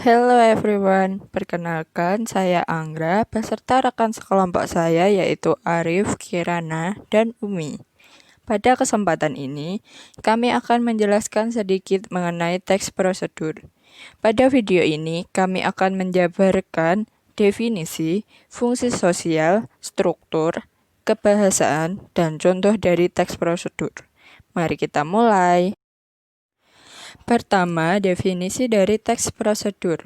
Hello everyone, perkenalkan saya Anggra beserta rekan sekelompok saya yaitu Arif, Kirana, dan Umi. Pada kesempatan ini, kami akan menjelaskan sedikit mengenai teks prosedur. Pada video ini, kami akan menjabarkan definisi, fungsi sosial, struktur, kebahasaan, dan contoh dari teks prosedur. Mari kita mulai. Pertama, definisi dari teks prosedur.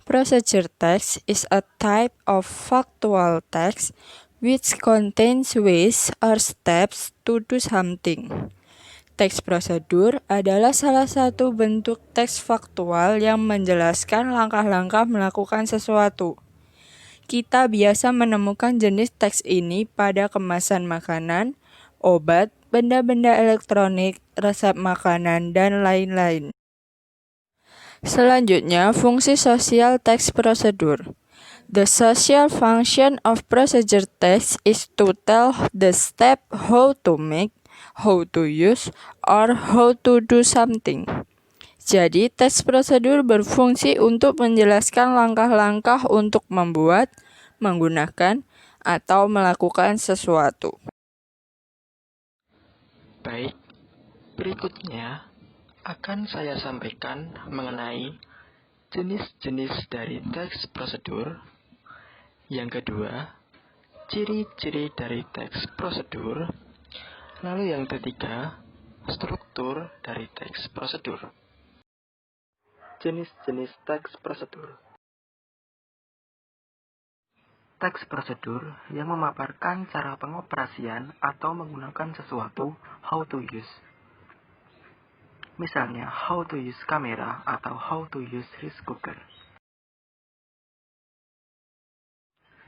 Procedure text is a type of factual text which contains ways or steps to do something. Teks prosedur adalah salah satu bentuk teks faktual yang menjelaskan langkah-langkah melakukan sesuatu. Kita biasa menemukan jenis teks ini pada kemasan makanan, obat, benda-benda elektronik, resep makanan, dan lain-lain. Selanjutnya, fungsi sosial teks prosedur. The social function of procedure text is to tell the step how to make, how to use, or how to do something. Jadi, teks prosedur berfungsi untuk menjelaskan langkah-langkah untuk membuat, menggunakan, atau melakukan sesuatu. Baik, berikutnya akan saya sampaikan mengenai jenis-jenis dari teks prosedur. Yang kedua, ciri-ciri dari teks prosedur. Lalu yang ketiga, struktur dari teks prosedur. Jenis-jenis teks prosedur. Teks prosedur yang memaparkan cara pengoperasian atau menggunakan sesuatu, how to use. Misalnya, how to use kamera atau how to use rice cooker.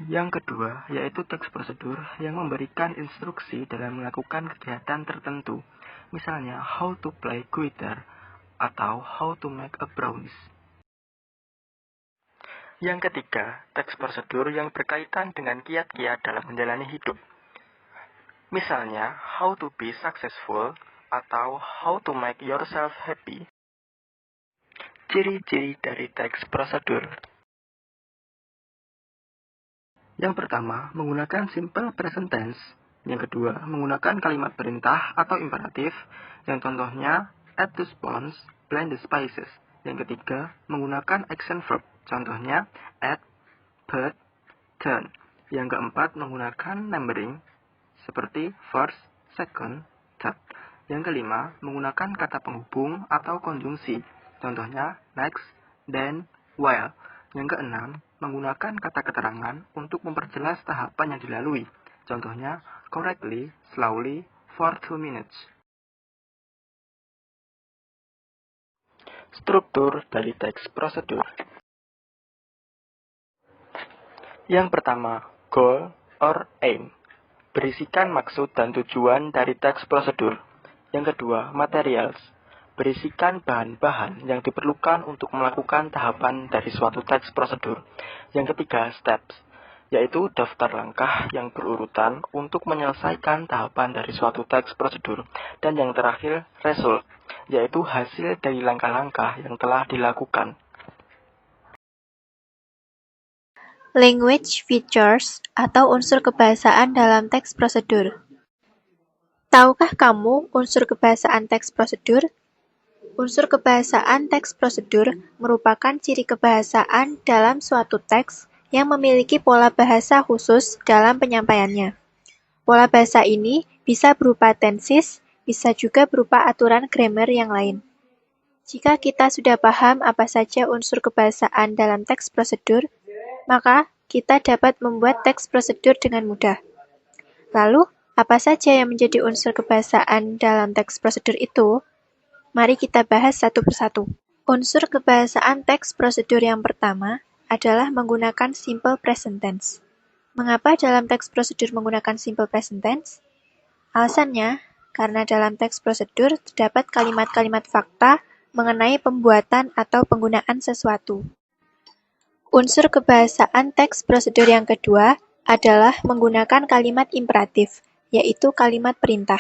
Yang kedua, yaitu teks prosedur yang memberikan instruksi dalam melakukan kegiatan tertentu. Misalnya, how to play guitar atau how to make a brownies. Yang ketiga, teks prosedur yang berkaitan dengan kiat-kiat dalam menjalani hidup. Misalnya, how to be successful atau how to make yourself happy. Ciri-ciri dari teks prosedur. Yang pertama, menggunakan simple present tense. Yang kedua, menggunakan kalimat perintah atau imperatif. Yang contohnya, add the spoons, blend the spices. Yang ketiga, menggunakan action verb. Contohnya, add, put, turn. Yang keempat, menggunakan numbering, seperti first, second, third. Yang kelima, menggunakan kata penghubung atau konjungsi. Contohnya, next, then, while. Yang keenam, menggunakan kata keterangan untuk memperjelas tahapan yang dilalui. Contohnya, correctly, slowly, for 2 minutes. Struktur dari teks prosedur. Yang pertama, goal or aim. Berisikan maksud dan tujuan dari teks prosedur. Yang kedua, materials. Berisikan bahan-bahan yang diperlukan untuk melakukan tahapan dari suatu teks prosedur. Yang ketiga, steps, yaitu daftar langkah yang berurutan untuk menyelesaikan tahapan dari suatu teks prosedur. Dan yang terakhir, result, yaitu hasil dari langkah-langkah yang telah dilakukan. Language features atau unsur kebahasaan dalam teks prosedur. Tahukah kamu unsur kebahasaan teks prosedur? Unsur kebahasaan teks prosedur merupakan ciri kebahasaan dalam suatu teks yang memiliki pola bahasa khusus dalam penyampaiannya. Pola bahasa ini bisa berupa tenses, bisa juga berupa aturan grammar yang lain. Jika kita sudah paham apa saja unsur kebahasaan dalam teks prosedur, maka kita dapat membuat teks prosedur dengan mudah. Lalu, apa saja yang menjadi unsur kebahasaan dalam teks prosedur itu? Mari kita bahas satu persatu. Unsur kebahasaan teks prosedur yang pertama adalah menggunakan simple present tense. Mengapa dalam teks prosedur menggunakan simple present tense? Alasannya, karena dalam teks prosedur terdapat kalimat-kalimat fakta mengenai pembuatan atau penggunaan sesuatu. Unsur kebahasaan teks prosedur yang kedua adalah menggunakan kalimat imperatif, yaitu kalimat perintah.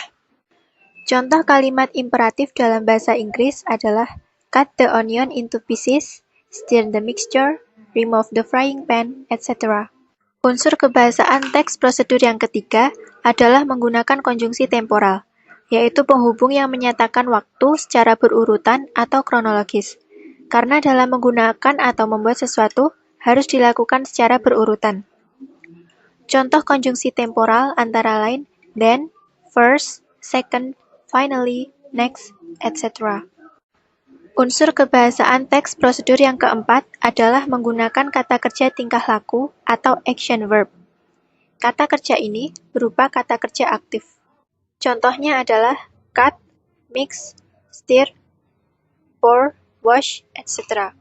Contoh kalimat imperatif dalam bahasa Inggris adalah cut the onion into pieces, stir the mixture, remove the frying pan, etc. Unsur kebahasaan teks prosedur yang ketiga adalah menggunakan konjungsi temporal, yaitu penghubung yang menyatakan waktu secara berurutan atau kronologis. Karena dalam menggunakan atau membuat sesuatu harus dilakukan secara berurutan. Contoh konjungsi temporal antara lain then, first, second, finally, next, etc. Unsur kebahasaan teks prosedur yang keempat adalah menggunakan kata kerja tingkah laku atau action verb. Kata kerja ini berupa kata kerja aktif. Contohnya adalah cut, mix, stir, pour, wash, etc.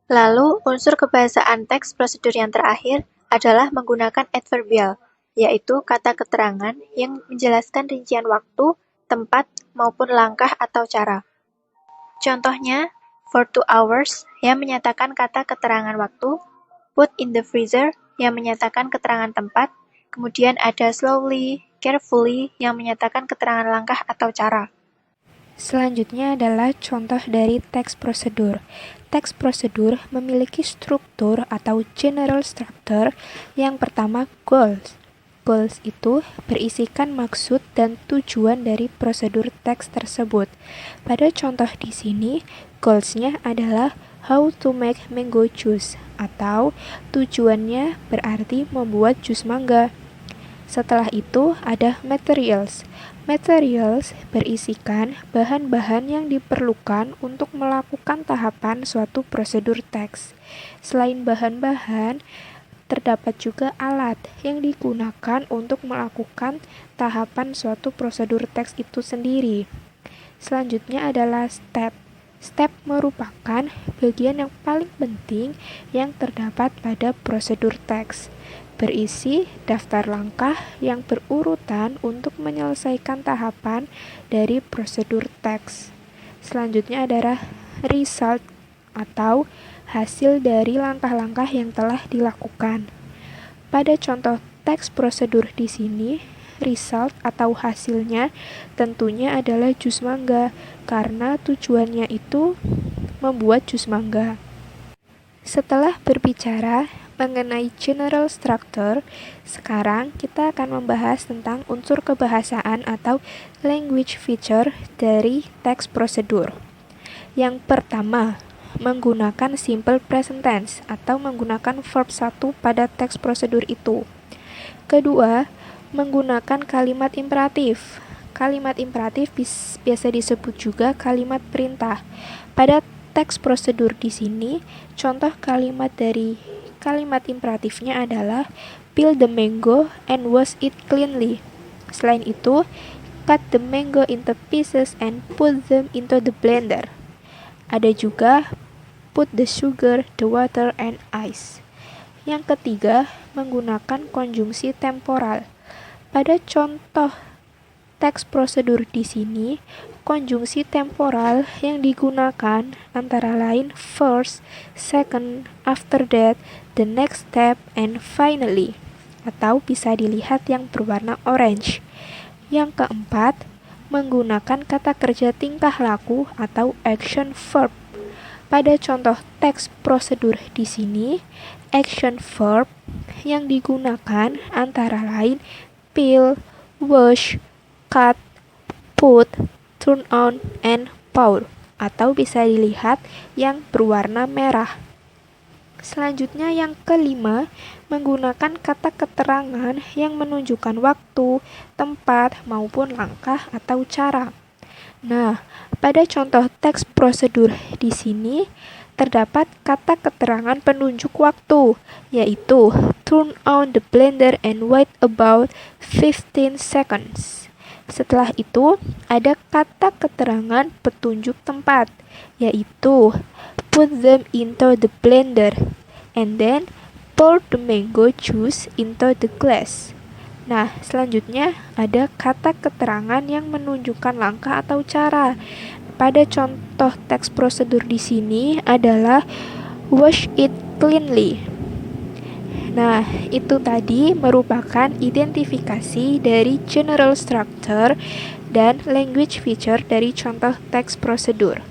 Lalu, unsur kebahasaan teks prosedur yang terakhir adalah menggunakan adverbial, yaitu kata keterangan yang menjelaskan rincian waktu, tempat, maupun langkah atau cara. Contohnya, for 2 hours yang menyatakan kata keterangan waktu, put in the freezer yang menyatakan keterangan tempat, kemudian ada slowly, carefully yang menyatakan keterangan langkah atau cara. Selanjutnya adalah contoh dari teks prosedur. Teks prosedur memiliki struktur atau general structure. Yang pertama, goals. Goals itu berisikan maksud dan tujuan dari prosedur teks tersebut. Pada contoh di sini, goals-nya adalah how to make mango juice atau tujuannya berarti membuat jus mangga. Setelah itu ada materials. Materials berisikan bahan-bahan yang diperlukan untuk melakukan tahapan suatu prosedur teks. Selain bahan-bahan, terdapat juga alat yang digunakan untuk melakukan tahapan suatu prosedur teks itu sendiri. Selanjutnya adalah step. Step merupakan bagian yang paling penting yang terdapat pada prosedur teks. Berisi daftar langkah yang berurutan untuk menyelesaikan tahapan dari prosedur teks. Selanjutnya adalah result atau hasil dari langkah-langkah yang telah dilakukan. Pada contoh teks prosedur di sini, result atau hasilnya tentunya adalah jus mangga karena tujuannya itu membuat jus mangga. Setelah berbicara mengenai general structure, sekarang kita akan membahas tentang unsur kebahasaan atau language feature dari teks prosedur. Yang pertama, menggunakan simple present tense atau menggunakan verb 1 pada teks prosedur itu. Kedua, menggunakan kalimat imperatif. Kalimat imperatif biasa disebut juga kalimat perintah. Pada teks prosedur di sini, contoh kalimat dari kalimat imperatifnya adalah peel the mango and wash it cleanly. Selain itu, cut the mango into pieces and put them into the blender. Ada juga put the sugar, the water, and ice. Yang ketiga, menggunakan konjungsi temporal. Pada contoh teks prosedur di sini, konjungsi temporal yang digunakan antara lain first, second, after that, the next step, and finally, atau bisa dilihat yang berwarna orange. Yang keempat, menggunakan kata kerja tingkah laku atau action verb. Pada contoh teks prosedur di sini, action verb yang digunakan antara lain peel, wash, cut, put, turn on, and pour, atau bisa dilihat yang berwarna merah. Selanjutnya yang kelima, menggunakan kata keterangan yang menunjukkan waktu, tempat, maupun langkah atau cara. Nah, pada contoh teks prosedur di sini terdapat kata keterangan penunjuk waktu, yaitu turn on the blender and wait about 15 seconds. Setelah itu, ada kata keterangan petunjuk tempat, yaitu put them into the blender and then pour the mango juice into the glass. Nah, selanjutnya ada kata keterangan yang menunjukkan langkah atau cara. Pada contoh teks prosedur di sini adalah wash it cleanly. Nah, itu tadi merupakan identifikasi dari general structure dan language feature dari contoh teks prosedur.